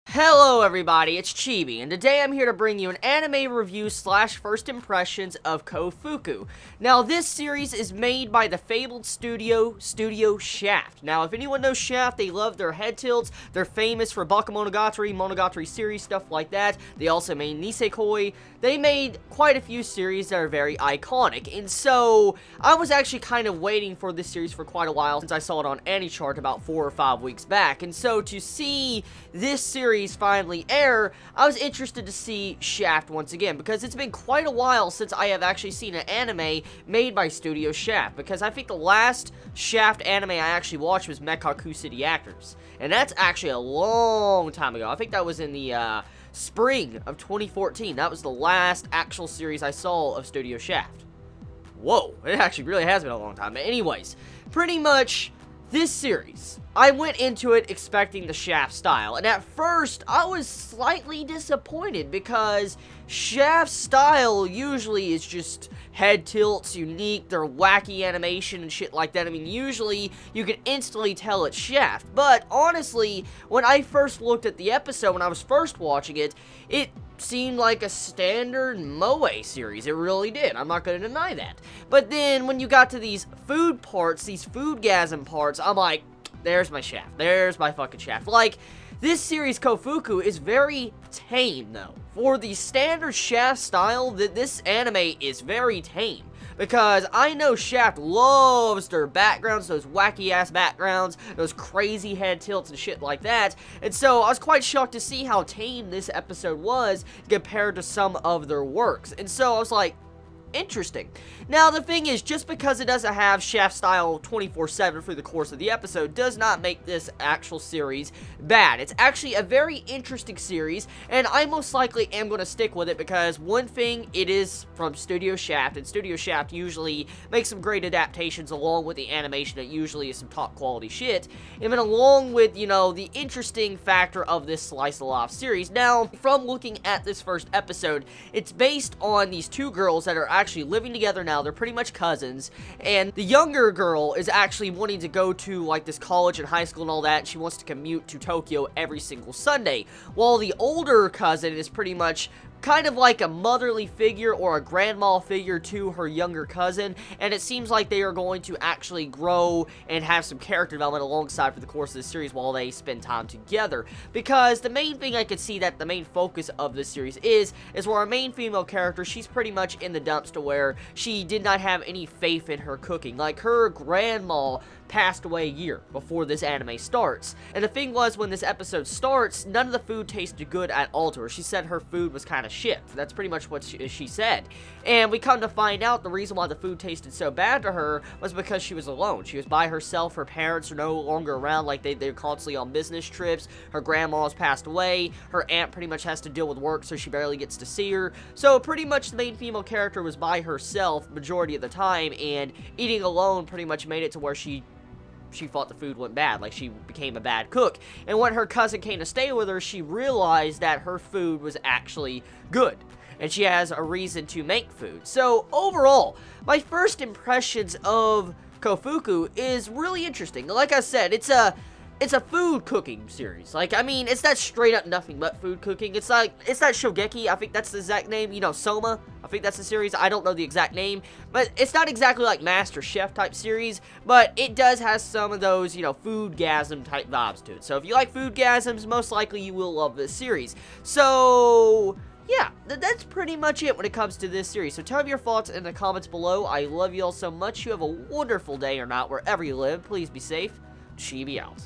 Hello everybody, it's Chibi, and today I'm here to bring you an anime review slash first impressions of Koufuku. Now, this series is made by the fabled Studio Shaft. Now, if anyone knows Shaft, they love their head tilts. They're famous for Bakemonogatari, Monogatari series, stuff like that. They also made Nisekoi. They made quite a few series that are very iconic, and so I was actually kind of waiting for this series for quite a while since I saw it on AniChart about 4 or 5 weeks back, and so to see this series finally air, I was interested to see Shaft once again, because it's been quite a while since I have actually seen an anime made by Studio Shaft, because I think the last Shaft anime I actually watched was Mekaku City Actors, and that's actually a long time ago. I think that was in the spring of 2014. That was the last actual series I saw of Studio Shaft. Whoa, it actually really has been a long time. But anyways, pretty much this series, I went into it expecting the Shaft style, and at first, I was slightly disappointed because Shaft's style usually is just head tilts, unique, they're wacky animation and shit like that. I mean, usually, you can instantly tell it's Shaft, but honestly, when I first looked at the episode, when I was first watching it, it seemed like a standard Moe series. It really did. I'm not going to deny that. But then, when you got to these food parts, these foodgasm parts, I'm like, there's my Shaft. There's my fucking Shaft. Like, this series, Koufuku, is very tame, though. For the standard Shaft style, this anime is very tame. Because I know Shaft loves their backgrounds, those wacky-ass backgrounds, those crazy head tilts and shit like that. And so, I was quite shocked to see how tame this episode was compared to some of their works. And so, I was like, interesting. Now, the thing is, just because it doesn't have Shaft style 24/7 through the course of the episode does not make this actual series bad. It's actually a very interesting series, and I most likely am going to stick with it because one thing, it is from Studio Shaft, and Studio Shaft usually makes some great adaptations along with the animation that usually is some top quality shit, and then along with, you know, the interesting factor of this slice of life series. Now, from looking at this first episode, it's based on these two girls that are actually living together now. They're pretty much cousins, and the younger girl is actually wanting to go to like this college and high school and all that, and she wants to commute to Tokyo every single Sunday, while the older cousin is pretty much kind of like a motherly figure or a grandma figure to her younger cousin, and it seems like they are going to actually grow and have some character development alongside for the course of this series while they spend time together. Because the main thing I could see that the main focus of this series is where our main female character, she's pretty much in the dumps to where she did not have any faith in her cooking. Like, her grandma passed away a year before this anime starts. And the thing was, when this episode starts, none of the food tasted good at all to her. She said her food was kind of shit. That's pretty much what she said. And we come to find out the reason why the food tasted so bad to her was because she was alone. She was by herself. Her parents are no longer around. Like, they're constantly on business trips. Her grandma's passed away. Her aunt pretty much has to deal with work, so she barely gets to see her. So pretty much the main female character was by herself majority of the time, and eating alone pretty much made it to where she thought the food went bad, like she became a bad cook. And when her cousin came to stay with her, she realized that her food was actually good, and she has a reason to make food. So overall, my first impressions of Koufuku is really interesting. Like I said, it's a food cooking series. Like, I mean, it's that straight up nothing but food cooking. It's that Shogeki, I think that's the exact name, you know, Soma, I think that's the series, I don't know the exact name, but it's not exactly like Master Chef type series, but it does have some of those, you know, foodgasm type vibes to it. So if you like foodgasms, most likely you will love this series. So yeah, that's pretty much it when it comes to this series. So tell me your thoughts in the comments below. I love you all so much. You have a wonderful day or not, wherever you live. Please be safe. Chibi out.